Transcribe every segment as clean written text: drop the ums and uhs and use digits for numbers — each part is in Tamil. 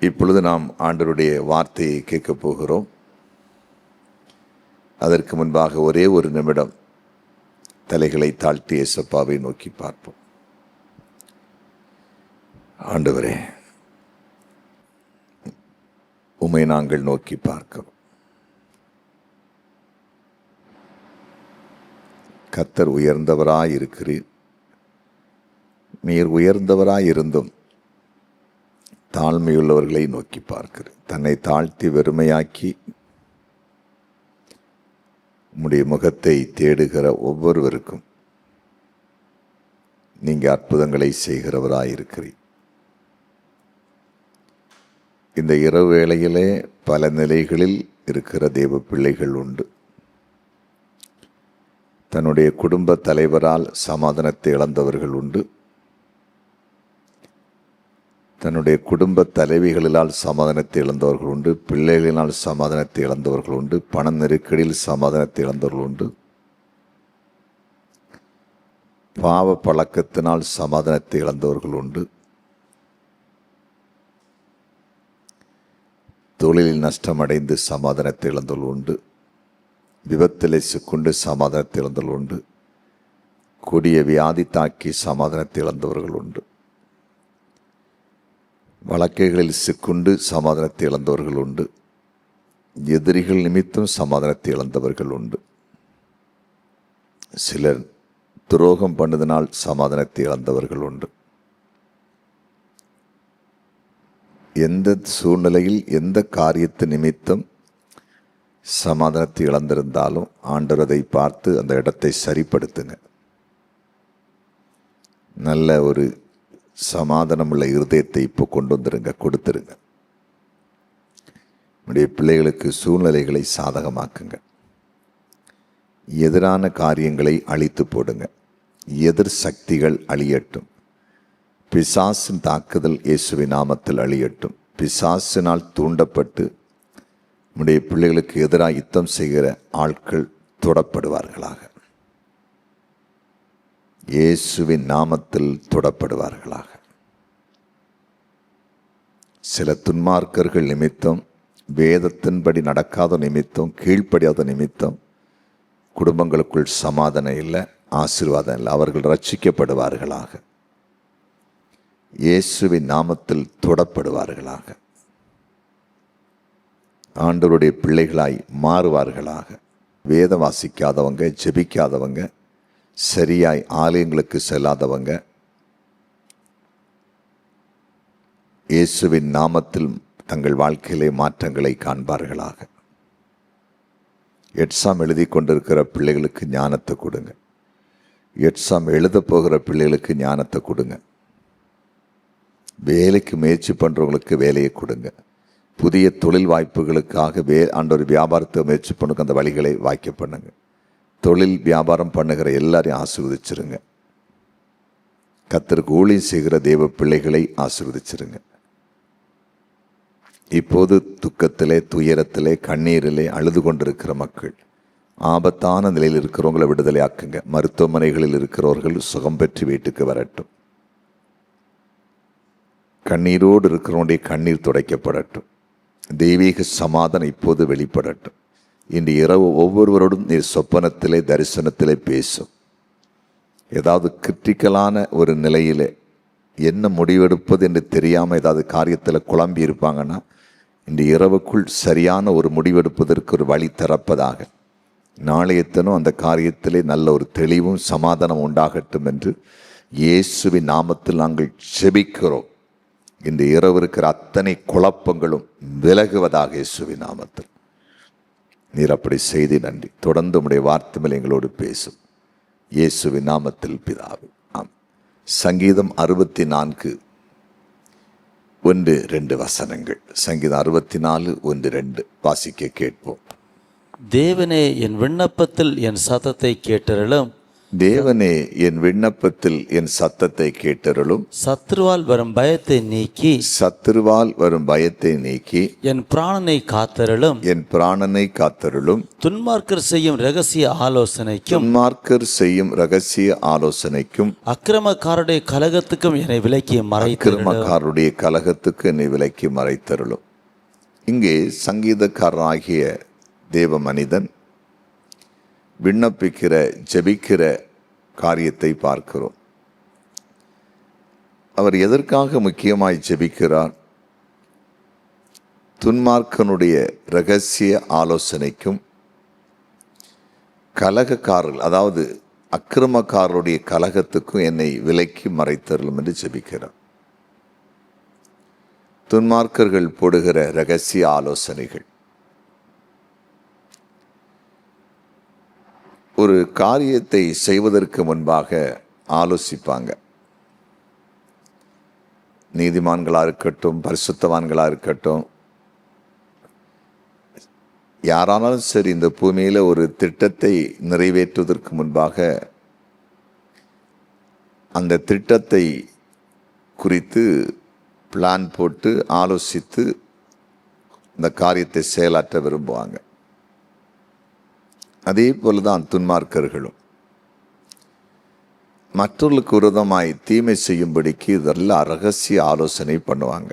இப்பொழுது நாம் ஆண்டவருடைய வார்த்தையை கேட்கப் போகிறோம். அதற்கு முன்பாக ஒரே ஒரு நிமிடம் தலைகளை தாழ்த்தி இயேசுவை நோக்கி பார்ப்போம். ஆண்டவரே, உம்மை நாங்கள் நோக்கி பார்க்கிறோம். கர்த்தர் உயர்ந்தவராயிருக்கிறீர். நீர் உயர்ந்தவராயிருந்தும் தாழ்மையுள்ளவர்களை நோக்கி பார்க்கிறேன். தன்னை தாழ்த்தி வெறுமையாக்கி உம்முடைய முகத்தை தேடுகிற ஒவ்வொருவருக்கும் நீங்க அற்புதங்களை செய்கிறவராயிருக்கிறீர். இந்த இரவு வேளையிலே பல நிலைகளில் இருக்கிற தேவ பிள்ளைகள் உண்டு. தன்னுடைய குடும்ப தலைவரால் சமாதானத்தை இழந்தவர்கள் உண்டு. தன்னுடைய குடும்ப தலைவிகளினால் சமாதானத்தை இழந்தவர்கள் உண்டு. பிள்ளைகளினால் சமாதானத்தை இழந்தவர்கள் உண்டு. பண நெருக்கடியில் சமாதானத்தை இழந்தவர்கள் உண்டு. பாவ பழக்கத்தினால் சமாதானத்தை இழந்தவர்கள் உண்டு. தொழிலில் நஷ்டமடைந்து சமாதானத்தை இழந்தவர்கள் உண்டு. விபத்திலே சிக்குண்டு சமாதானத்தை இழந்தவர்கள் உண்டு. கொடிய வியாதி தாக்கி சமாதானத்தை இழந்தவர்கள் உண்டு. வழக்குகளில் சிக்குண்டு சமாதானத்தை இழந்தவர்கள் உண்டு. எதிரிகள் நிமித்தம் சமாதானத்தை இழந்தவர்கள் உண்டு. சிலர் துரோகம் பண்ணதினால் சமாதானத்தை இழந்தவர்கள் உண்டு. எந்த சூழ்நிலையில் எந்த காரியத்து நிமித்தம் சமாதானத்தை இழந்திருந்தாலும் ஆண்டவர் அதை பார்த்து அந்த இடத்தை சரிப்படுத்துங்க. நல்ல ஒரு சமாதானமுள்ள இருதயத்தை இப்போ கொண்டு வந்துருங்க, கொடுத்துருங்க. நம்முடைய பிள்ளைகளுக்கு சூழ்நிலைகளை சாதகமாக்குங்க. எதிரான காரியங்களை அழித்து போடுங்க. எதிர் சக்திகள் அழியட்டும். பிசாசின் தாக்குதல் இயேசுவின் நாமத்தில் அழியட்டும். பிசாசினால் தூண்டப்பட்டு நம்முடைய பிள்ளைகளுக்கு எதிராக யுத்தம் செய்கிற ஆட்கள் தொடப்படுவார்களாக. இயேசுவின் நாமத்தில் தொடப்படுவார்களாக. சில துன்மார்க்கர்கள் நிமித்தம், வேதத்தின்படி நடக்காத நிமித்தம், கீழ்ப்படியாத நிமித்தம் குடும்பங்களுக்குள் சமாதானம் இல்லை, ஆசீர்வாதம் இல்லை. அவர்கள் ரட்சிக்கப்படுவார்களாக. இயேசுவின் நாமத்தில் தொடப்படுவார்களாக. ஆண்டவருடைய பிள்ளைகளாய் மாறுவார்களாக. வேதம் வாசிக்காதவங்க, ஜெபிக்காதவங்க, சரியாய் ஆலயங்களுக்கு செல்லாதவங்க இயேசுவின் நாமத்தில் தங்கள் வாழ்க்கையிலே மாற்றங்களை காண்பார்களாக. எக்ஸாம் எழுதி கொண்டிருக்கிற பிள்ளைகளுக்கு ஞானத்தை கொடுங்க. எக்ஸாம் எழுத போகிற பிள்ளைகளுக்கு ஞானத்தை கொடுங்க. வேலைக்கு முயற்சி பண்ணுறவங்களுக்கு வேலையை கொடுங்க. புதிய தொழில் வாய்ப்புகளுக்காக ஆண்டவர் வியாபாரத்தை முயற்சி பண்ணுங்க, அந்த வழிகளை வாய்க்க பண்ணுங்க. தொழில் வியாபாரம் பண்ணுகிற எல்லாரையும் ஆசீர்வதிச்சிருங்க. கர்த்தருக்கு ஊழியம் செய்கிற தேவ பிள்ளைகளை ஆசீர்வதிச்சிருங்க. இப்போது துக்கத்திலே, துயரத்திலே, கண்ணீரிலே அழுது கொண்டிருக்கிற மக்கள், ஆபத்தான நிலையில் இருக்கிறவங்களை விடுதலை ஆக்குங்க. மருத்துவமனைகளில் இருக்கிறவர்கள் சுகம் பெற்று வீட்டுக்கு வரட்டும். கண்ணீரோடு இருக்கிறவனுடைய கண்ணீர் துடைக்கப்படட்டும். தெய்வீக சமாதானம் இப்போது வெளிப்படட்டும். இன்று இரவு ஒவ்வொருவரோடும் நீர் சொப்பனத்திலே, தரிசனத்திலே பேசும். ஏதாவது கிரிட்டிக்கலான ஒரு நிலையிலே என்ன முடிவெடுப்பது என்று தெரியாமல் ஏதாவது காரியத்தில் குழம்பி இருப்பாங்கன்னா, இன்று இரவுக்குள் சரியான ஒரு முடிவெடுப்பதற்கு ஒரு வழி திறப்பதாக. நாளையத்தனும் அந்த காரியத்திலே நல்ல ஒரு தெளிவும் சமாதானம் உண்டாகட்டும் என்று இயேசுவின் நாமத்தில் நாங்கள் ஜெபிக்கிறோம். இன்று இரவு இருக்கிற அத்தனை குழப்பங்களும் விலகுவதாக இயேசுவின் நாமத்தில். நீர் அப்படி செய்தி நன்றி. தொடர்ந்து உம்முடைய வார்த்தை மேல் எங்களோடு பேசும். இயேசுவின் நாமத்தில் பிதாவே, ஆம். சங்கீதம் 64 1-2 வசனங்கள். சங்கீதம் 64 1-2 வாசிக்க கேட்போம். தேவனே, என் விண்ணப்பத்தில் என் சத்தத்தை கேட்டருளும். தேவனே, என் விண்ணப்பத்தில் என் சத்தத்தை கேட்டருளும். சத்ருவால் வரும் பயத்தை நீக்கி சத்துருவால் வரும் பயத்தை நீக்கி என் பிராணனை காத்தருளும். என் பிராணனை காத்தருளும். துன்மார்க்கர் செய்யும் ரகசிய ஆலோசனைக்கும் துன்மார்க்கர் செய்யும் ரகசிய ஆலோசனைக்கும் அக்கிரமக்காரருடைய கலகத்துக்கும் என்னை விலக்கி மறைத்தருளும். அக்கிரமக்காரருடைய கலகத்துக்கு என்னை விலக்கி மறைத்தருளும். இங்கே சங்கீதக்காரனாகிய தேவ மனிதன் விண்ணப்பிக்கிற ஜெபிக்கிற காரியத்தை பார்க்கிறோம். அவர் எதற்காக முக்கியமாய் ஜெபிக்கிறார்? துன்மார்க்கனுடைய இரகசிய ஆலோசனைக்கும் கலகக்காரர்கள், அதாவது அக்கிரமக்காரருடைய கலகத்துக்கும் என்னை விலக்கி மறைத்தருளும் என்று ஜெபிக்கிறார். துன்மார்க்கர்கள் போடுகிற இரகசிய ஆலோசனைகள், ஒரு காரியத்தை செய்வதற்கு முன்பாக ஆலோசிப்பாங்க. நீதிமான்களாக இருக்கட்டும், பரிசுத்தவான்களாக இருக்கட்டும், யாரானாலும் சரி, இந்த பூமியில் ஒரு திட்டத்தை நிறைவேற்றுவதற்கு முன்பாக அந்த திட்டத்தை குறித்து பிளான் போட்டு ஆலோசித்து இந்த காரியத்தை செயலாற்ற விரும்புவாங்க. அதே போலதான் துன்மார்க்கர்களும் மற்றவர்களுக்கு விரோதமாய் தீமை செய்யும்படிக்கு இதெல்லாம் ரகசிய ஆலோசனை பண்ணுவாங்க.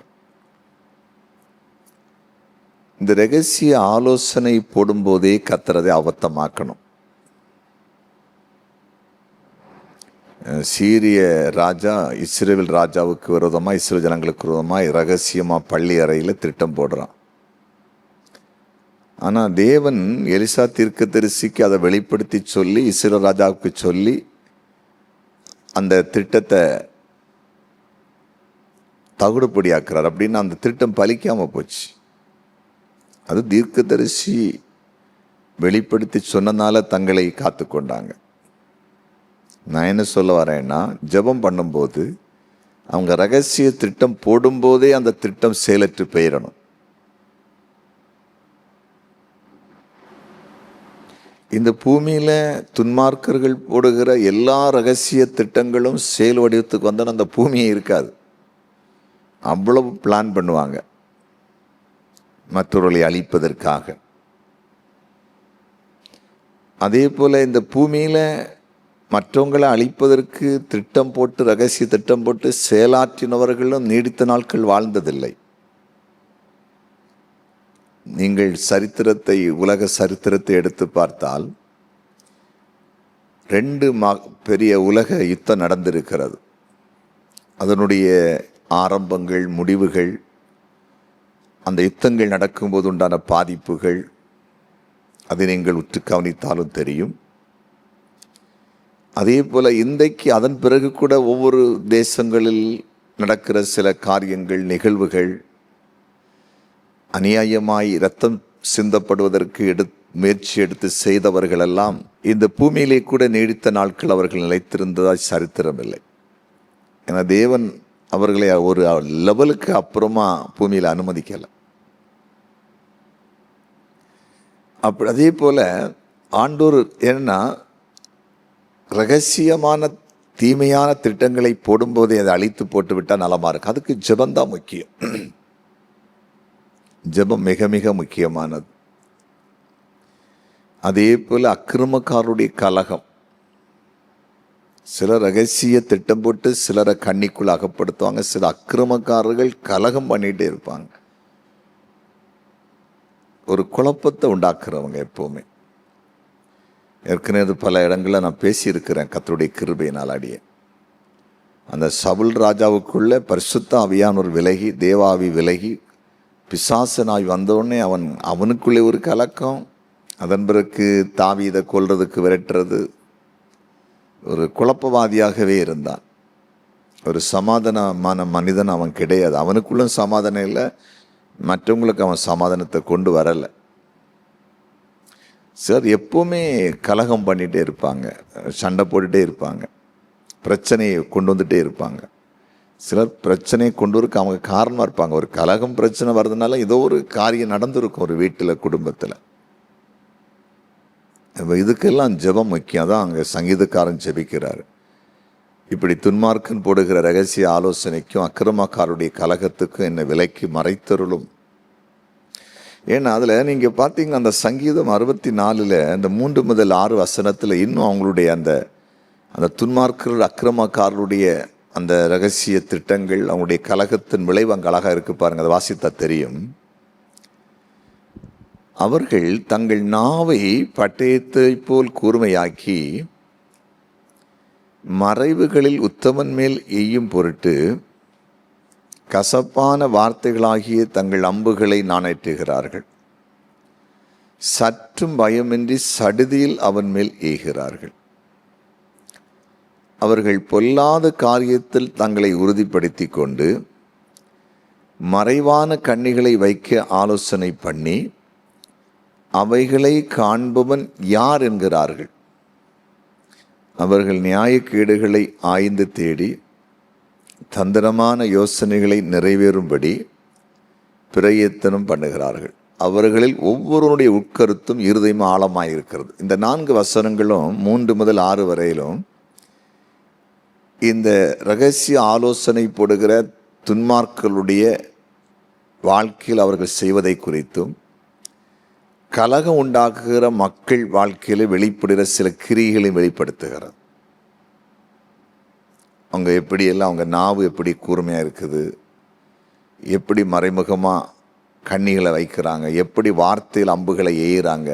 இந்த ரகசிய ஆலோசனை போடும்போதே கர்த்தரை அபத்தமாக்கணும். சீரிய ராஜா இஸ்ரவேல் ராஜாவுக்கு விரோதமாக, இஸ்ரவேல் ஜனங்களுக்கு விரோதமாக ரகசியமாக பள்ளி அறையில் திட்டம் போடுறான். ஆனால் தேவன் எலிசா தீர்க்கதரிசிக்கு அதை வெளிப்படுத்தி சொல்லி, இஸ்ரவேல் ராஜாவுக்கு சொல்லி அந்த திட்டத்தை தகுடுபடியாக்குறார். அப்படின்னு அந்த திட்டம் பலிக்காமல் போச்சு. அது தீர்க்கதரிசி வெளிப்படுத்தி சொன்னனால தங்களை காத்து கொண்டாங்க. நான் என்ன சொல்ல வரேன்னா, ஜெபம் பண்ணும்போது அவங்க ரகசிய திட்டம் போடும்போதே அந்த திட்டம் செயலற்று போயிடணும். இந்த பூமியில் துன்மார்க்கர்கள் போடுகிற எல்லா ரகசிய திட்டங்களும் செயல் வடிவத்துக்கு வந்தால் அந்த பூமியே இருக்காது. அவ்வளவு பிளான் பண்ணுவாங்க மற்றவர்களை அழிப்பதற்காக. அதே போல் இந்த பூமியில் மற்றவங்களை அழிப்பதற்கு திட்டம் போட்டு, ரகசிய திட்டம் போட்டு செயலாற்றினவர்களும் நீடித்த நாட்கள் வாழ்ந்ததில்லை. நீங்கள் சரித்திரத்தை, உலக சரித்திரத்தை எடுத்து பார்த்தால் 2 பெரிய உலக யுத்தம் நடந்திருக்கிறது. அதனுடைய ஆரம்பங்கள், முடிவுகள், அந்த யுத்தங்கள் நடக்கும்போது உண்டான பாதிப்புகள், அதை நீங்கள் உற்று கவனித்தாலும் தெரியும். அதே போல் இன்றைக்கு அதன் பிறகு கூட ஒவ்வொரு தேசங்களில் நடக்கிற சில காரியங்கள், நிகழ்வுகள், அநியாயமாய் இரத்தம் சிந்தப்படுவதற்கு முயற்சி எடுத்து செய்தவர்களெல்லாம் இந்த பூமியிலே கூட நீடித்த நாட்கள் அவர்கள் நிலைத்திருந்ததாய் சரித்திரம் இல்லை. ஏன்னா தேவன் அவர்களை ஒரு லெவலுக்கு அப்புறமா பூமியில் அனுமதிக்கலை. அப்படி அதே போல் ஆண்டோர் என்னன்னா, ரகசியமான தீமையான திட்டங்களை போடும்போதே அதை அழித்து போட்டு விட்டால் நலமாக இருக்கும். அதுக்கு ஜெபந்தான் முக்கியம். ஜெபம் மிக மிக முக்கியமானது. அதே போல் அக்கிரமக்காரருடைய கலகம், சில ரகசிய திட்டம் போட்டு சிலரை கண்ணிக்குள் அகப்படுத்துவாங்க. சில அக்கிரமக்காரர்கள் கலகம் பண்ணிகிட்டே இருப்பாங்க. ஒரு குழப்பத்தை உண்டாக்குறவங்க எப்போவுமே. ஏற்கனவே பல இடங்களில் நான் பேசியிருக்கிறேன். கர்த்தருடைய கிருபையினால் அடிய அந்த சவுல் ராஜாவுக்குள்ள பரிசுத்த ஆவியானவர் விலகி, தேவாவி விலகி, பிசாசனாய் வந்தவுடனே அவனுக்குள்ளே ஒரு கலக்கம். அதன் பிறகு தாவீதை கொல்றதுக்கு விரட்டுறது. ஒரு குழப்பவாதியாகவே இருந்தான். ஒரு சமாதானமான மனிதன் அவன் கிடையாது. அவனுக்குள்ளும் சமாதானம் இல்லை, மற்றவங்களுக்கு அவன் சமாதானத்தை கொண்டு வரலை. சார் எப்போவுமே கலகம் பண்ணிகிட்டே இருப்பாங்க, சண்டை போட்டுகிட்டே இருப்பாங்க, பிரச்சனையை கொண்டு வந்துகிட்டே இருப்பாங்க. சிலர் பிரச்சனையை கொண்டு வரக்கு அவங்க காரணமாக இருப்பாங்க. ஒரு கலகம் பிரச்சனை வர்றதுனால ஏதோ ஒரு காரியம் நடந்திருக்கும் ஒரு வீட்டில், குடும்பத்தில். இப்போ இதுக்கெல்லாம் ஜெபம் முக்கியம். தான் அங்கே சங்கீதக்காரன் ஜெபிக்கிறார். இப்படி துன்மார்க்கன் போடுகிற ரகசிய ஆலோசனைக்கும் அக்கிரமக்காருடைய கலகத்துக்கும் என்னை விலைக்கு மறைத்தருளும். ஏன்னா அதில் நீங்கள் பார்த்தீங்க, அந்த சங்கீதம் 64 அந்த 3 முதல் 6 வசனத்தில் இன்னும் அவங்களுடைய அந்த அந்த துன்மார்க்கர் அக்கிரமக்காரருடைய அந்த ரகசிய திட்டங்கள், அவங்களுடைய கலகத்தின் விளைவு அங்கே அழகாக இருக்கு பாருங்க. அதை வாசித்தா தெரியும். அவர்கள் தங்கள் நாவை பட்டயத்தை போல் கூர்மையாக்கி மறைவுகளில் உத்தமன் மேல் எய்யும் பொருட்டு கசப்பான வார்த்தைகளாகிய தங்கள் அம்புகளை நாணேற்றுகிறார்கள். சற்றும் பயமின்றி சடுதியில் அவன் மேல் எய்கிறார்கள். அவர்கள் பொல்லாத காரியத்தில் தங்களை உறுதிப்படுத்தி கொண்டு மறைவான கண்ணிகளை வைக்க ஆலோசனை பண்ணி அவைகளை காண்பவன் யார் என்கிறார்கள். அவர்கள் நியாயக்கேடுகளை ஆய்ந்து தேடி தந்திரமான யோசனைகளை நிறைவேறும்படி பிரயத்தனம் பண்ணுகிறார்கள். அவர்களில் ஒவ்வொருவருடைய உட்கருத்தும் இருதயம் ஆழமாயிருக்கிறது. இந்த 4 வசனங்களும் 3 முதல் 6 வரையிலும் இந்த ரகசிய ஆலோசனை போடுகிற துன்மார்களுடைய வாழ்க்கையில் அவர்கள் செய்வதை குறித்தும், கலகம் உண்டாக்குகிற மக்கள் வாழ்க்கையில் வெளிப்படுகிற சில கிரியைகளையும் வெளிப்படுத்துகிறது. அவங்க எப்படியெல்லாம், அவங்க நாவு எப்படி கூர்மையாக இருக்குது, எப்படி மறைமுகமாக கண்ணிகளை வைக்கிறாங்க, எப்படி வார்த்தையில் அம்புகளை எய்கிறாங்க,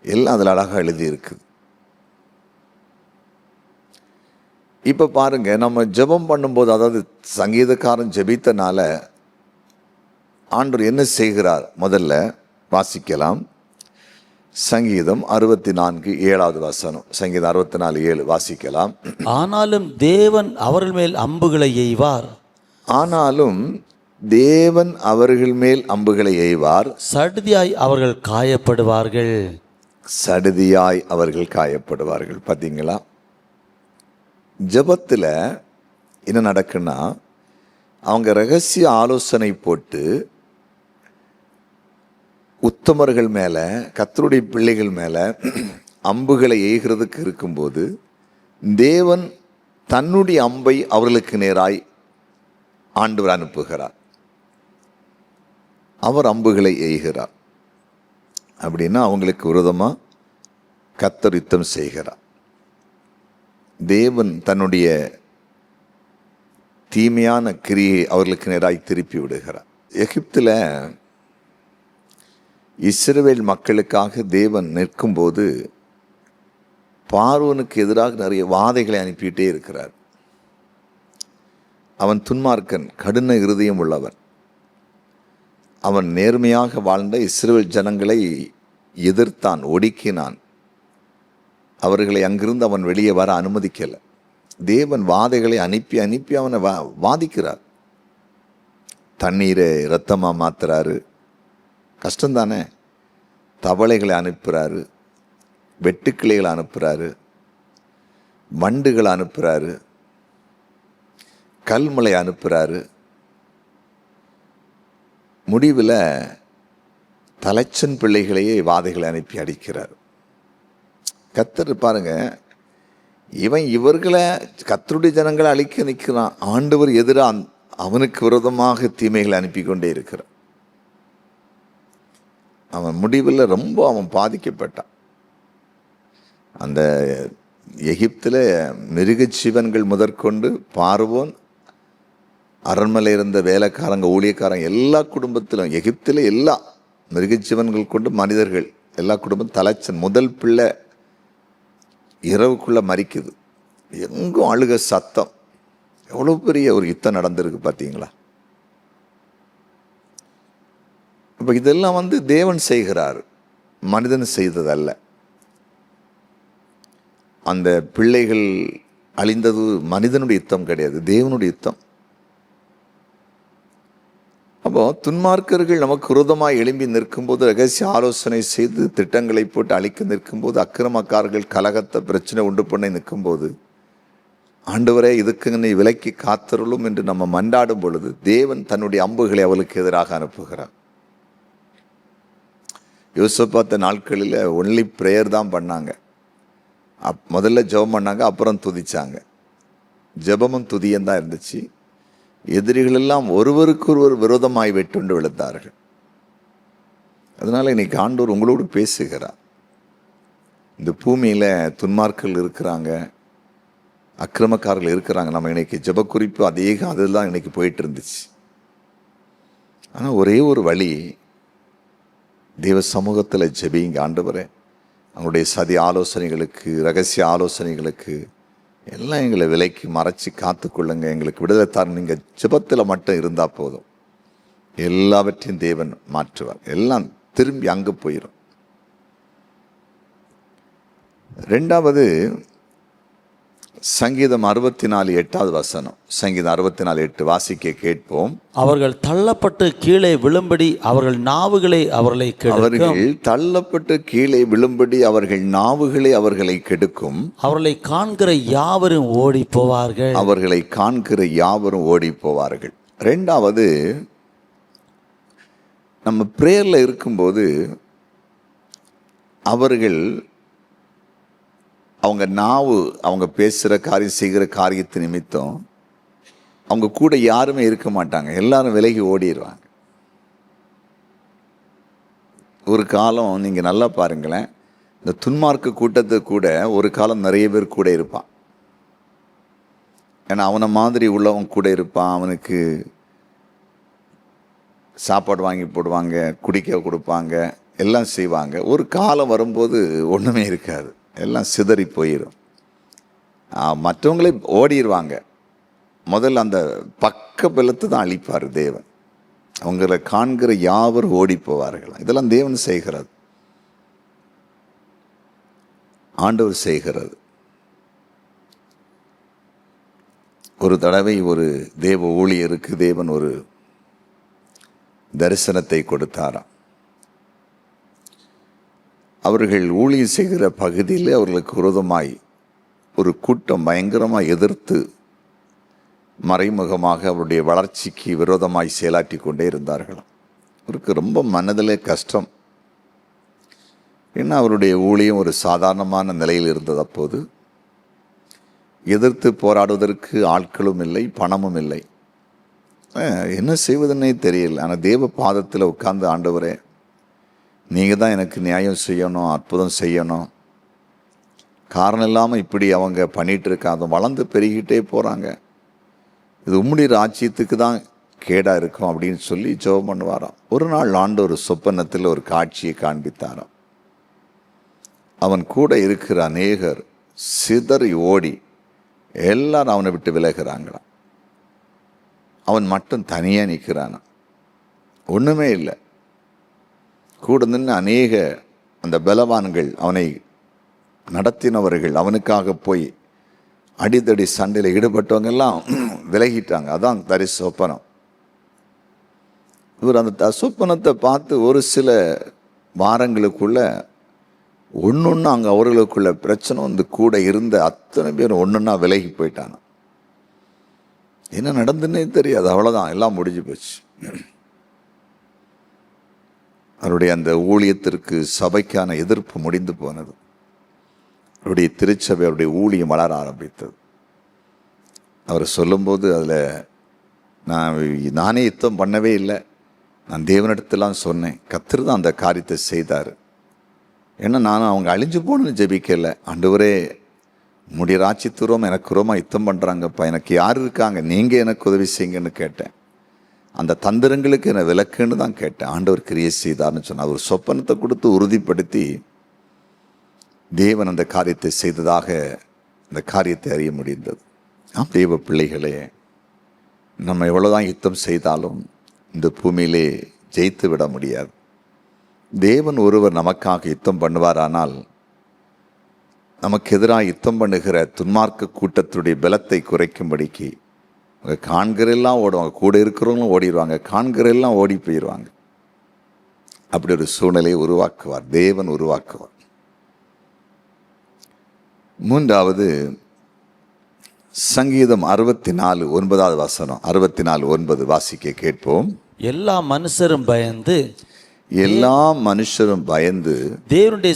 எல்லாம் அதில் அழகாக எழுதியிருக்குது. இப்போ பாருங்க, நம்ம ஜெபம் பண்ணும்போது, அதாவது சங்கீதக்காரன் ஜெபித்தனால ஆண்டவர் என்ன செய்கிறார் முதல்ல வாசிக்கலாம். சங்கீதம் 64 7வது வசனம். சங்கீதம் 64 7 வாசிக்கலாம். ஆனாலும் தேவன் அவர்கள் மேல் அம்புகளை எய்வார். ஆனாலும் தேவன் அவர்கள் மேல் அம்புகளை எய்வார். சடுதியாய் அவர்கள் காயப்படுவார்கள். சடுதியாய் அவர்கள் காயப்படுவார்கள். பார்த்தீங்களா, ஜெபத்தில் என்ன நடக்குன்னா, அவங்க ரகசிய ஆலோசனை போட்டு உத்தமர்கள் மேலே, கர்த்தருடைய பிள்ளைகள் மேலே அம்புகளை எய்கிறதுக்கு இருக்கும்போது தேவன் தன்னுடைய அம்பை அவர்களுக்கு நேராய் ஆண்டவர் அனுப்புகிறார். அவர் அம்புகளை எய்கிறார். அப்படின்னா அவங்களுக்கு விரோதமாக கர்த்தர் யுத்தம் செய்கிறார். தேவன் தன்னுடைய தீமையான கிரியை அவர்களுக்கு நேராய் திருப்பி விடுகிறார். எகிப்தில் இஸ்ரவேல் மக்களுக்காக தேவன் நிற்கும்போது பார்வோனுக்கு எதிராக நிறைய வாதைகளை அனுப்பிட்டே இருக்கிறார். அவன் துன்மார்க்கன், கடின இருதயம் உள்ளவன். அவன் நேர்மையாக வாழ்ந்த இஸ்ரவேல் ஜனங்களை எதிர்த்தான், ஒடுக்கினான். அவர்களை அங்கிருந்து அவன் வெளியே வர அனுமதிக்கலை. தேவன் வாதைகளை அனுப்பி அனுப்பி அவனை வாதிக்கிறார். தண்ணீரை இரத்தமாக மாத்துறாரு. கஷ்டம்தானே. தவளைகளை அனுப்புகிறாரு, வெட்டுக்கிளைகளை அனுப்புகிறாரு, வண்டுகளை அனுப்புகிறாரு, கல்மலை அனுப்புகிறாரு. முடிவில் தலைச்சன் பிள்ளைகளையே வாதைகளை அனுப்பி அடிக்கிறார். கர்த்தர் பாருங்க, இவர்களை கர்த்தருடைய ஜனங்களை அழிக்க நிற்கிறான். ஆண்டவர் எதிராக அவனுக்கு விரோதமாக தீமைகளை அனுப்பி கொண்டே இருக்கிறான். அவன் முடிவில் ரொம்ப அவன் பாதிக்கப்பட்டான். அந்த எகிப்தில் மிருக ஜீவன்கள் முதற்கொண்டு பார்வோன், அரண்மனையில் இருந்த வேலைக்காரங்க, ஊழியக்காரங்க, எல்லா குடும்பத்திலும், எகிப்தில் எல்லா மிருக ஜீவன்கள் கொண்டு மனிதர்கள் எல்லா குடும்பம் தலைச்சன் முதல் பிள்ளை இரவுக்குள்ளே மறிக்குது. எங்கும் அழுக சத்தம். எவ்வளோ பெரிய ஒரு யுத்தம் நடந்திருக்கு பார்த்தீங்களா. இப்போ இதெல்லாம் தேவன் செய்கிறார், மனிதன் செய்ததல்ல. அந்த பிள்ளைகள் அழிந்தது மனிதனுடைய யுத்தம் கிடையாது, தேவனுடைய யுத்தம். அப்போ துன்மார்க்கர்கள் நமக்கு விரோதமாக எழும்பி நிற்கும்போது, ரகசிய ஆலோசனை செய்து திட்டங்களை போட்டு அழிக்க நிற்கும்போது, அக்கிரமக்காரர்கள் கலகத்தை பிரச்சனை உண்டு பண்ணி நிற்கும்போது, ஆண்டவரே இதுக்கு நீ விலக்கி காத்தருளும் என்று நம்ம மன்றாடும் பொழுது தேவன் தன்னுடைய அம்புகளை அவளுக்கு எதிராக அனுப்புகிறார். யோசபாத்த நாட்களில் ஒன்லி ப்ரேயர் தான் பண்ணாங்க. முதல்ல ஜெபம் பண்ணாங்க, அப்புறம் துதிச்சாங்க. ஜெபமும் துதியும் தான் இருந்துச்சு. எதிரிகள் எல்லாம் ஒருவருக்கொருவர் விரோதமாய் வெட்டுண்டு விழுந்தார்கள். அதனால இன்னைக்கு ஆண்டவர் உங்களோடு பேசுகிறார். இந்த பூமியில் துன்மார்கள் இருக்கிறாங்க, அக்கிரமக்காரர்கள் இருக்கிறாங்க. நம்ம இன்னைக்கு ஜெப குறிப்பு அதுதான் இன்னைக்கு போயிட்டு இருந்துச்சு. ஆனால் ஒரே ஒரு வழி, தேவ சமூகத்தில் ஜெபிங்க. ஆண்டவரே, அவங்களுடைய சதி ஆலோசனைகளுக்கு, ரகசிய ஆலோசனைகளுக்கு எல்லாம் எங்களை விலைக்கு மறைச்சி காத்துக்கொள்ளுங்க. எங்களுக்கு விடுதலை தார். நீங்கள் ஜெபத்தில் மட்டும் இருந்தால் போதும், எல்லாவற்றையும் தேவன் மாற்றுவார். எல்லாம் திரும்பி அங்கே போயிடும். ரெண்டாவது, சங்கீதம் 64:8 சங்கீதம் 64:8 வாசிக்க கேட்போம். அவர்கள் தள்ளப்பட்டு கீழே விழும்படி அவர்கள் நாவுகளை அவர்களை கெடுக்கும். அவர்கள் தள்ளப்பட்டு கீழே விழும்படி அவர்கள் நாவுகளை அவர்களை கெடுக்கும். அவர்களை காண்கிற யாவரும் ஓடி போவார்கள். அவர்களை காண்கிற யாவரும் ஓடி போவார்கள். ரெண்டாவது, நம்ம பிரேயரில் இருக்கும்போது அவங்க நாவு, அவங்க பேசுகிற காரியம், செய்கிற காரியத்து நிமித்தம் அவங்க கூட யாருமே இருக்க மாட்டாங்க. எல்லாரும் விலகி ஓடிடுவாங்க. ஒரு காலம் நீங்கள் நல்லா பாருங்களேன், இந்த துன்மார்க்க கூட்டத்தை கூட ஒரு காலம் நிறைய பேர் கூட இருப்பான். ஏன்னா அவனை மாதிரி உள்ளவன் கூட இருப்பான். அவனுக்கு சாப்பாடு வாங்கி போடுவாங்க, குடிக்க கொடுப்பாங்க, எல்லாம் செய்வாங்க. ஒரு காலம் வரும்போது ஒன்றுமே இருக்காது, எல்லாம் சிதறி போயிடும். மற்றவங்களே ஓடிடுவாங்க. முதல்ல அந்த பக்க பலத்தை தான் அழிப்பார் தேவன். அவங்களை காண்கிற யாவரும் ஓடி போவார்கள். இதெல்லாம் தேவன் செய்கிறது, ஆண்டவர் செய்கிறது. ஒரு தடவை ஒரு தேவ ஊழியருக்கு தேவன் ஒரு தரிசனத்தை கொடுத்தாராம். அவர்கள் ஊழியம் செய்கிற பகுதியில் அவர்களுக்கு விரோதமாய் ஒரு கூட்டம் பயங்கரமாக எதிர்த்து மறைமுகமாக அவருடைய வளர்ச்சிக்கு விரோதமாய் செயலாற்றி கொண்டே இருந்தார்களாம். அவருக்கு ரொம்ப மனதில் கஷ்டம். ஏன்னா அவருடைய ஊழியம் ஒரு சாதாரணமான நிலையில் இருந்தது. அப்போது எதிர்த்து போராடுவதற்கு ஆட்களும் இல்லை, பணமும் இல்லை. என்ன செய்வதுன்னே தெரியல. ஆனால் தேவ பாதத்தில் உட்கார்ந்து, ஆண்டவரே, நீங்கள் தான் எனக்கு நியாயம் செய்யணும், அற்புதம் செய்யணும். காரணம் இல்லாமல் இப்படி அவங்க பண்ணிகிட்டு இருக்காங்க, வளர்ந்து பெருகிட்டே போகிறாங்க. இது உம்முடைய ராஜ்யத்துக்கு தான் கேடாக இருக்கும் அப்படின்னு சொல்லி ஜெபம் பண்ணுவாராம். ஒரு நாள் ஆண்டவர் சொப்பனத்தில் ஒரு காட்சியை காண்பித்தாராம். அவன் கூட இருக்கிற அநேகர் சிதறி ஓடி எல்லாரும் அவனை விட்டு விலகிறாங்களாம். அவன் மட்டும் தனியாக நிற்கிறான், ஒன்றுமே இல்லை. கூட நின்று அநேக அந்த பலவான்கள், அவனை நடத்தினவர்கள், அவனுக்காக போய் அடித்தடி சண்டையில் ஈடுபட்டவங்க எல்லாம் விலகிட்டாங்க. அதான் சொப்பனம். இவர் அந்த சொப்பனத்தை பார்த்து ஒரு சில வாரங்களுக்குள்ள ஒன்று அங்கே அவர்களுக்குள்ள பிரச்சனை வந்து கூட இருந்த அத்தனை பேர் ஒன்றுன்னா விலகி போயிட்டாங்க. என்ன நடந்துன்னே தெரியாது, அவ்வளோதான், எல்லாம் முடிஞ்சு போச்சு. அவருடைய அந்த ஊழியத்திற்கு சபைக்கான எதிர்ப்பு முடிந்து போனது. அவருடைய திருச்சபை, அவருடைய ஊழியம் வளர ஆரம்பித்தது. அவர் சொல்லும்போது அதில் நானே யுத்தம் பண்ணவே இல்லை, நான் தேவனிடத்தெல்லாம் சொன்னேன், கர்த்தர் தான் அந்த காரியத்தை செய்தார். ஏன்னா நான் அவங்க அழிஞ்சு போகணுன்னு ஜெபிக்கலை. ஆண்டவரே, உம்முடைய ராஜ்யத்துவம் எனக்கு ரொம்ப யுத்தம் பண்ணுறாங்கப்பா, எனக்கு யார் இருக்காங்க, நீங்கள் எனக்கு உதவி செய்யுங்கன்னு கேட்டேன். அந்த தந்திரங்களுக்கு என்னை விலக்குன்னு தான் கேட்டேன். ஆண்டவர் கிரியை செய்தார்னு சொன்னார். ஒரு சொப்பனத்தை கொடுத்து உறுதிப்படுத்தி தேவன் அந்த காரியத்தை செய்ததாக அந்த காரியத்தை அறிய முடிந்தது. தேவ பிள்ளைகளே, நம்ம எவ்வளோதான் யுத்தம் செய்தாலும் இந்த பூமியிலே ஜெயித்து விட முடியாது. தேவன் ஒருவர் நமக்காக யுத்தம் பண்ணுவாரானால், நமக்கு எதிராக யுத்தம் பண்ணுகிற துன்மார்க்க கூட்டத்துடைய பலத்தை குறைக்கும்படிக்கு அவங்க காண்கிறெல்லாம் ஓடுவாங்க, கூட இருக்கிறவங்களும் ஓடிடுவாங்க, காண்கிறெல்லாம் ஓடி போயிடுவாங்க. அப்படி ஒரு சூழ்நிலையை உருவாக்குவார், தேவன் உருவாக்குவார். மூன்றாவது, சங்கீதம் 64:9 64:9 வாசிக்க கேட்போம். எல்லா மனுஷரும் பயந்து எல்லா மனுஷரும் பயந்து தேவனுடைய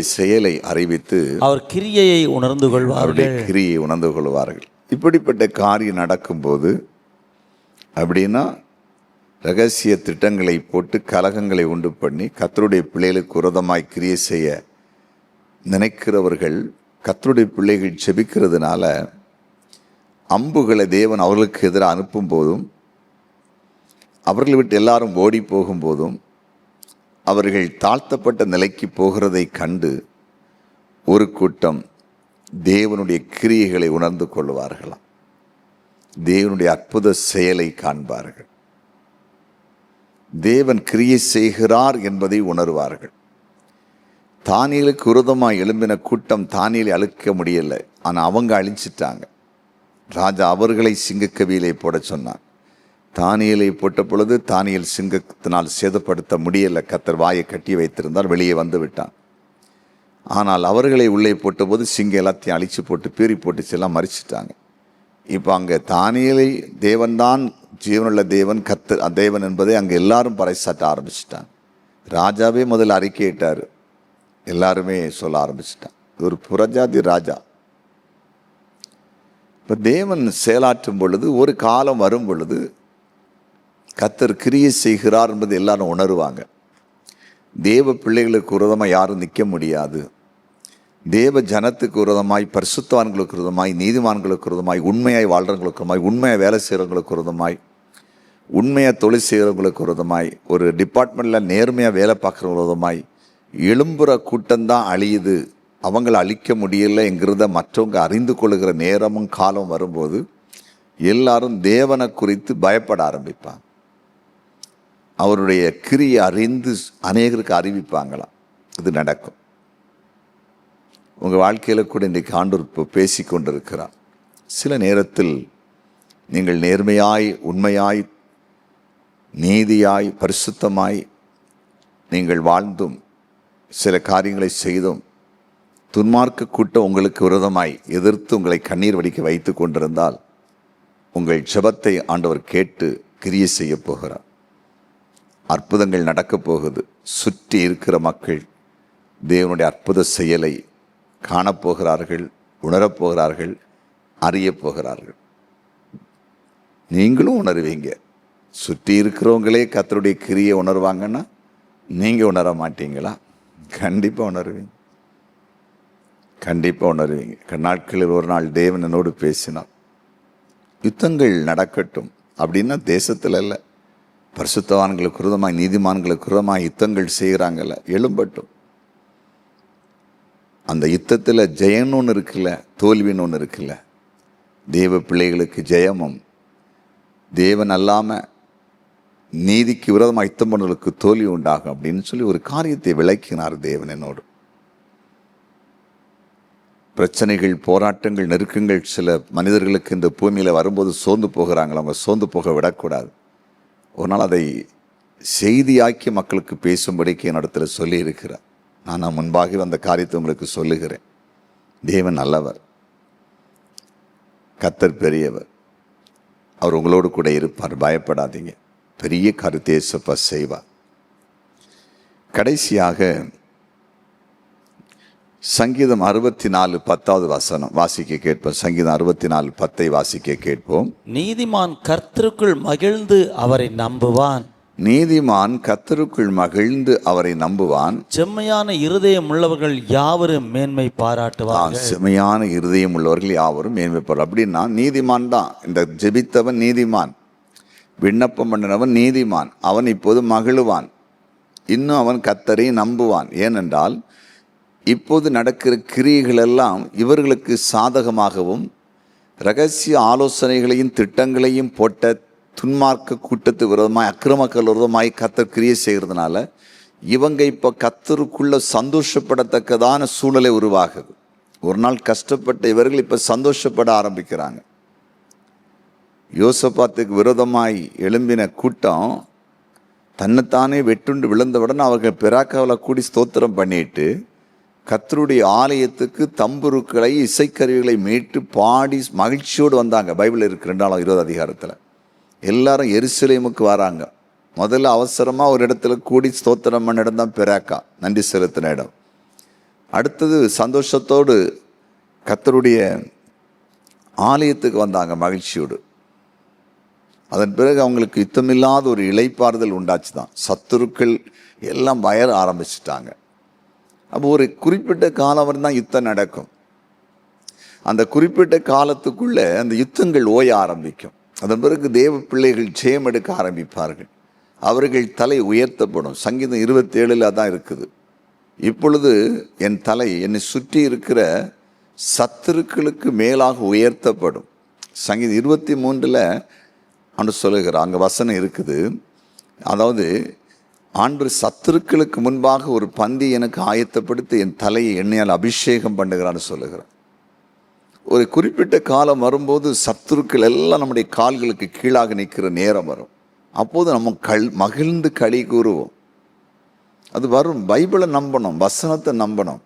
செயலை அறிவித்து அவர் கிரியையை உணர்ந்து அவருடைய கொள்வார்கள். கிரியை உணர்ந்து கொள்வார்கள். இப்படிப்பட்ட காரியம் நடக்கும்போது அப்படின்னா ரகசிய திட்டங்களை போட்டு கலகங்களை உண்டு பண்ணி கர்த்தருடைய பிள்ளைகளுக்கு விரோதமாய் கிரியை செய்ய நினைக்கிறவர்கள் கர்த்தருடைய பிள்ளைகள் செபிக்கிறதுனால அம்புகளை தேவன் அவர்களுக்கு எதிராக அனுப்பும் போதும் அவர்களை விட்டு எல்லாரும் ஓடி போகும்போதும் அவர்கள் தாழ்த்தப்பட்ட நிலைக்கு போகிறதை கண்டு ஒரு கூட்டம் தேவனுடைய கிரியைகளை உணர்ந்து கொள்வார்களாம். தேவனுடைய அற்புத செயலை காண்பார்கள். தேவன் கிரியை செய்கிறார் என்பதை உணர்வார்கள். தானியேலுக்கு விரோதமாக எழும்பின கூட்டம் தானியேலை அழிக்க முடியலை. ஆனால் அவங்க அழிச்சிட்டாங்க. ராஜா அவர்களை சிங்கக்கவியிலே போட சொன்னான். தானியேலை போட்ட பொழுது தானியேல் சிங்கத்தினால் சேதப்படுத்த முடியலை. கர்த்தர் வாயை கட்டி வைத்திருந்தால் வெளியே வந்து விட்டான். ஆனால் அவர்களை உள்ளே போட்டபோது சிங்கம் எல்லாத்தையும் அழிச்சு போட்டு பீறி போட்டு எல்லாம் மறிச்சிட்டாங்க. இப்போ அங்கே தானியேலை தேவன்தான் ஜீவனுள்ள தேவன் கர்த்தர் தேவன் என்பதை அங்கே எல்லாரும் பறைசாட்ட ஆரம்பிச்சிட்டாங்க. ராஜாவே முதல்ல அறிக்கையிட்டார். எல்லாருமே சொல்ல ஆரம்பிச்சிட்டான். ஒரு புறஜாதி ராஜா. இப்போ தேவன் செயலாற்றும் பொழுது ஒரு காலம் வரும் பொழுது கர்த்தர் கிரியை செய்கிறார் என்பது எல்லாரும் உணருவாங்க. தேவ பிள்ளைகளுக்கு விரோதமாக யாரும் நிற்க முடியாது. தேவ ஜனத்துக்கு விரோதமாய், பரிசுத்தவான்களுக்கு விரோதமாய், நீதிமான்களுக்கு விரோதமாய், உண்மையாய் வாழ்கிறவங்களுக்கு விரோதமாய், உண்மையாக வேலை செய்கிறவங்களுக்கு விரோதமாய், உண்மையாக தொழில் செய்கிறவங்களுக்கு விரோதமாய், ஒரு டிபார்ட்மெண்ட்டில் நேர்மையாக வேலை பார்க்குறவங்க விரோதமாய் எழும்புற கூட்டம்தான் அழியுது. அவங்கள அழிக்க முடியலைங்கிறத மற்றவங்க அறிந்து கொள்ளுகிற நேரமும் காலம் வரும்போது எல்லாரும் தேவனை குறித்து பயப்பட ஆரம்பிப்பாங்க. அவருடைய கிரியை அறிந்து அநேகருக்கு அறிவிப்பாங்களாம். இது நடக்கும். உங்கள் வாழ்க்கையில் கூட இன்றைக்கு ஆண்டவர் இப்போ பேசி கொண்டிருக்கிறார். சில நேரத்தில் நீங்கள் நேர்மையாய், உண்மையாய், நீதியாய், பரிசுத்தமாய் நீங்கள் வாழ்ந்தும் சில காரியங்களை செய்தும் துன்மார்க்க கூட்டம் உங்களுக்கு விரோதமாய் எதிர்த்து உங்களை கண்ணீர் வடிக்க வைத்து கொண்டிருந்தால் உங்கள் ஜெபத்தை ஆண்டவர் கேட்டு கிரியை செய்ய போகிறார். அற்புதங்கள் நடக்கப் போகுது. சுற்றி இருக்கிற மக்கள் தேவனுடைய அற்புத செயலை காணப்போகிறார்கள், உணரப்போகிறார்கள், அறியப் போகிறார்கள். நீங்களும் உணர்வீங்க. சுற்றி இருக்கிறவங்களே கர்த்தருடைய கிரியை உணர்வாங்கன்னா நீங்கள் உணர மாட்டீங்களா? கண்டிப்பாக உணர்வீங்க. கண்டிப்பாக உணர்வீங்க. நாட்களில் ஒரு நாள் தேவன் என்னோடு பேசினார். யுத்தங்கள் நடக்கட்டும் அப்படின்னா தேசத்தில் இல்லை, பரிசுத்தவான்களுக்கு விரோதமாய், நீதிமான்களுக்கு விரோதமாய் யுத்தங்கள் செய்கிறாங்கல்ல, எழும்பட்டும். அந்த யுத்தத்தில் ஜெயம்னு ஒன்று இருக்குல்ல, தோல்வின்னு ஒன்று இருக்குல்ல. தேவ பிள்ளைகளுக்கு ஜெயமும், தேவன் அல்லாமல் நீதிக்கு விரோதமாக யுத்தம் பண்ணுவதற்கு தோல்வி உண்டாகும் அப்படின்னு சொல்லி ஒரு காரியத்தை விளக்கினார் தேவன் என்னோடு. பிரச்சனைகள், போராட்டங்கள், நெருக்கங்கள் சில மனிதர்களுக்கு இந்த பூமியில் வரும்போது சோர்ந்து போகிறாங்களா, அவங்க சோர்ந்து போக விடக்கூடாது. ஒரு நாள் அதை செய்தியாக்கி மக்களுக்கு பேசும்படிக்கு என்னிடத்துல சொல்லி இருக்கிறார். நான் முன்பாகவே அந்த காரியத்தை உங்களுக்கு சொல்லுகிறேன். தேவன் நல்லவர், கர்த்தர் பெரியவர், அவர் உங்களோடு கூட இருப்பார். பயப்படாதீங்க. பெரிய காரியத்தை இயேசுப்பா செய்வார். கடைசியாக சங்கீதம் 64:10 வசனம் வாசிக்க கேட்போம். சங்கீதம் 64:10 வாசிக்க கேட்போம். நீதிமான் கர்த்தருக்குள் மகிழ்ந்து அவரை நம்புவான். நீதிமான் கர்த்தருக்குள் மகிழ்ந்து அவரை நம்புவான். செம்மையான இருதயம் உள்ளவர்கள் யாவரும் மேன்மை பாராட்டுவார்கள். செம்மையான இருதயம் உள்ளவர்கள் யாவரும் மேன்மை பாராட்டு. அப்படின்னா நீதிமான் தான். இந்த ஜெபித்தவன் நீதிமான், விண்ணப்பம் பண்ணினவன் நீதிமான். அவன் இப்போது மகிழுவான். இன்னும் அவன் கர்த்தரை நம்புவான். ஏனென்றால் இப்போது நடக்கிற கிரியைகள் எல்லாம் இவர்களுக்கு சாதகமாகவும் இரகசிய ஆலோசனைகளையும் திட்டங்களையும் போட்ட துன்மார்க்க கூட்டத்து விரோதமாய், அக்கிரமக்கள் விரோதமாய் கர்த்தர் கிரியை செய்கிறதுனால இவங்க இப்போ கர்த்தருக்குள்ள சந்தோஷப்படத்தக்கதான சூழலை உருவாகுது. ஒரு நாள் கஷ்டப்பட்ட இவர்கள் இப்போ சந்தோஷப்பட ஆரம்பிக்கிறாங்க. யோசபாத்துக்கு விரோதமாய் எழும்பின கூட்டம் தன்னைத்தானே வெட்டுண்டு விழுந்தவுடன் அவர்கள் பெராக்காவில் கூடி ஸ்தோத்திரம் பண்ணிட்டு கர்த்தருடைய ஆலயத்துக்கு தம்புருக்களை, இசைக்கருவிகளை மீட்டு பாடி மகிழ்ச்சியோடு வந்தாங்க. பைபிள் இருக்கு 2 20 அதிகாரத்தில். எல்லாரும் எருசலேமுக்கு வராங்க. முதல்ல அவசரமாக ஒரு இடத்துல கூடி ஸ்தோத்திரம் பண்ண இடம் தான் பெராக்கா, நன்றி செலுத்தின இடம். அடுத்தது சந்தோஷத்தோடு கர்த்தருடைய ஆலயத்துக்கு வந்தாங்க மகிழ்ச்சியோடு. அதன் பிறகு அவங்களுக்கு யுத்தமில்லாத ஒரு இளைப்பாறுதல் உண்டாச்சு தான். சத்துருக்கள் எல்லாம் வயர ஆரம்பிச்சிட்டாங்க. அப்போ ஒரு குறிப்பிட்ட காலம் வரை தான் யுத்தம் நடக்கும். அந்த குறிப்பிட்ட காலத்துக்குள்ளே அந்த யுத்தங்கள் ஓய ஆரம்பிக்கும். அதன் பிறகு தேவ பிள்ளைகள் ஜெயம் எடுக்க ஆரம்பிப்பார்கள். அவர்கள் தலை உயர்த்தப்படும். சங்கீதம் 27 தான் இருக்குது. இப்பொழுது என் தலை என்னை சுற்றி இருக்கிற சத்துருக்களுக்கு மேலாக உயர்த்தப்படும். சங்கீதம் 23 ஆண்டு சொல்லுகிறார், அங்கே வசனம் இருக்குது. அதாவது ஆண்டு சத்துருக்களுக்கு முன்பாக ஒரு பந்தி எனக்கு ஆயத்தப்படுத்தி என் தலையை எண்ணெயால் அபிஷேகம் பண்ணுகிறான்னு சொல்லுகிறார். ஒரு குறிப்பிட்ட காலம் வரும்போது சத்துருக்கள் எல்லாம் நம்முடைய கால்களுக்கு கீழாக நிற்கிற நேரம் வரும். அப்போது நம்ம மகிழ்ந்து களி கூறுவோம். அது வரும். பைபிளை நம்பணும், வசனத்தை நம்பணும்,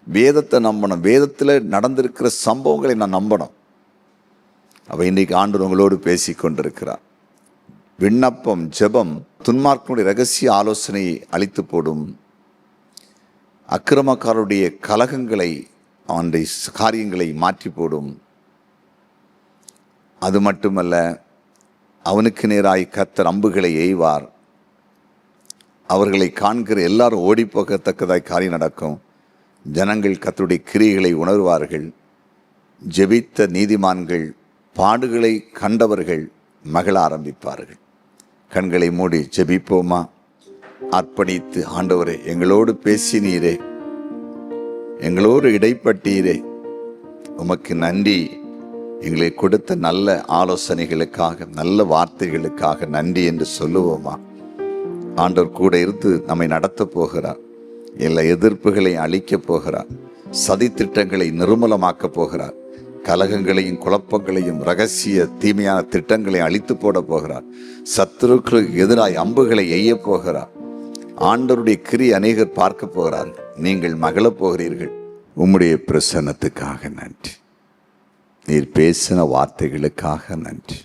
வேதத்தை நம்பணும், வேதத்தில் நடந்திருக்கிற சம்பவங்களை நான் நம்பணும். அவ இன்றைக்கு ஆண்டவர் உங்களோடு பேசி கொண்டிருக்கிறார். விண்ணப்பம், ஜெபம் துன்மார்க்கனுடைய ரகசிய ஆலோசனையை அழித்து போடும். அக்கிரமக்காரருடைய கலகங்களை, அவனுடைய காரியங்களை மாற்றி போடும். அது மட்டுமல்ல, அவனுக்கு நேராய் கர்த்தர் அம்புகளை எய்வார். அவர்களை காண்கிற எல்லாரும் ஓடி போகத்தக்கதாய் காரியம் நடக்கும். ஜனங்கள் கர்த்தருடைய கிரியைகளை உணர்வார்கள். ஜெபித்த நீதிமான்கள், பாடுகளை கண்டவர்கள் மகிழ ஆரம்பிப்பார்கள். கண்களை மூடி ஜெபிப்போமா? அர்ப்பணித்து, ஆண்டவரே எங்களோடு பேசினீரே, எங்களோடு இடைப்பட்டீரே, உமக்கு நன்றி. எங்களை கொடுத்த நல்ல ஆலோசனைகளுக்காக, நல்ல வார்த்தைகளுக்காக நன்றி என்று சொல்லுவோமா? ஆண்டவர் கூட இருந்து நம்மை நடத்த போகிறார். எல்லா எதிர்ப்புகளை அழிக்கப் போகிறார். சதி திட்டங்களை நிர்மூலமாக்க போகிறார். கலகங்களையும் குழப்பங்களையும் ரகசிய தீமையான திட்டங்களை அழித்து போட போகிறார். சத்துருக்களுக்கு எதிராய் அம்புகளை எய்ய போகிறார். ஆண்டவருடைய கிரியை அநேகர் பார்க்க போகிறார்கள். நீங்கள் மகிழப் போகிறீர்கள். உம்முடைய பிரசன்னத்துக்காக நன்றி. நீர் பேசின வார்த்தைகளுக்காக நன்றி.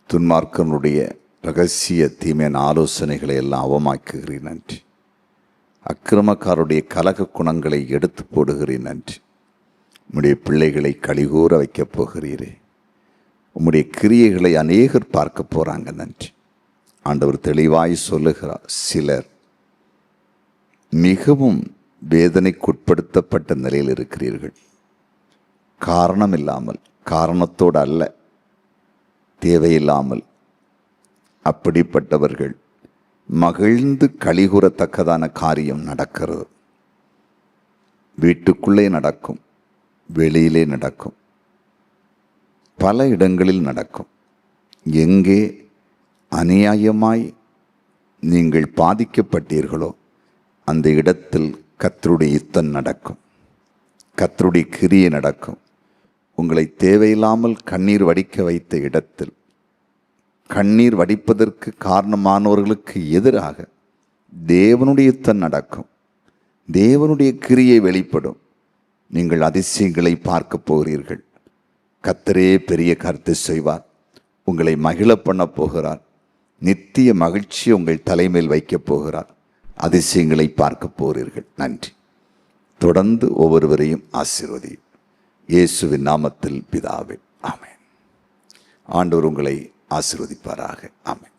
துன்மார்க்கனுடைய ரகசிய தீமையான ஆலோசனைகளை எல்லாம் அவமாக்குகிறேன் நன்றி. அக்கிரமக்காருடைய கலக குணங்களை எடுத்து போடுகிறேன் நன்றி. உம்முடைய பிள்ளைகளை கலிகூற வைக்கப் போகிறீரே. உம்முடைய கிரியைகளை அநேகர் பார்க்க போகிறாங்க நன்றி. ஆண்டவர் தெளிவாய் சொல்லுகிறார், சிலர் மிகவும் வேதனைக்குட்படுத்தப்பட்ட நிலையில் இருக்கிறீர்கள். காரணம் இல்லாமல், காரணத்தோடு அல்ல, தேவையில்லாமல். அப்படிப்பட்டவர்கள் மகிழ்ந்து கலிகூறத்தக்கதான காரியம் நடக்கிறது. வீட்டுக்குள்ளே நடக்கும், வெளியிலே நடக்கும், பல இடங்களில் நடக்கும். எங்கே அநியாயமாய் நீங்கள் பாதிக்கப்பட்டீர்களோ அந்த இடத்தில் கர்த்தருடைய யுத்தம் நடக்கும், கர்த்தருடைய கிரியை நடக்கும். உங்களை தேவையில்லாமல் கண்ணீர் வடிக்க வைத்த இடத்தில், கண்ணீர் வடிப்பதற்கு காரணமானவர்களுக்கு எதிராக தேவனுடைய யுத்தம் நடக்கும். தேவனுடைய கிரியை வெளிப்படும். நீங்கள் அதிசயங்களை பார்க்க போகிறீர்கள். கர்த்தரே பெரிய கருத்தை செய்வார். உங்களை மகிழ பண்ண போகிறார். நித்திய மகிழ்ச்சியை உங்கள் தலைமையில் வைக்கப் போகிறார். அதிசயங்களை பார்க்க போகிறீர்கள். நன்றி. தொடர்ந்து ஒவ்வொருவரையும் ஆசீர்வதியும். இயேசுவின் நாமத்தில் பிதாவே, ஆமென். ஆண்டவர் உங்களை ஆசீர்வதிப்பாராக. ஆமென்.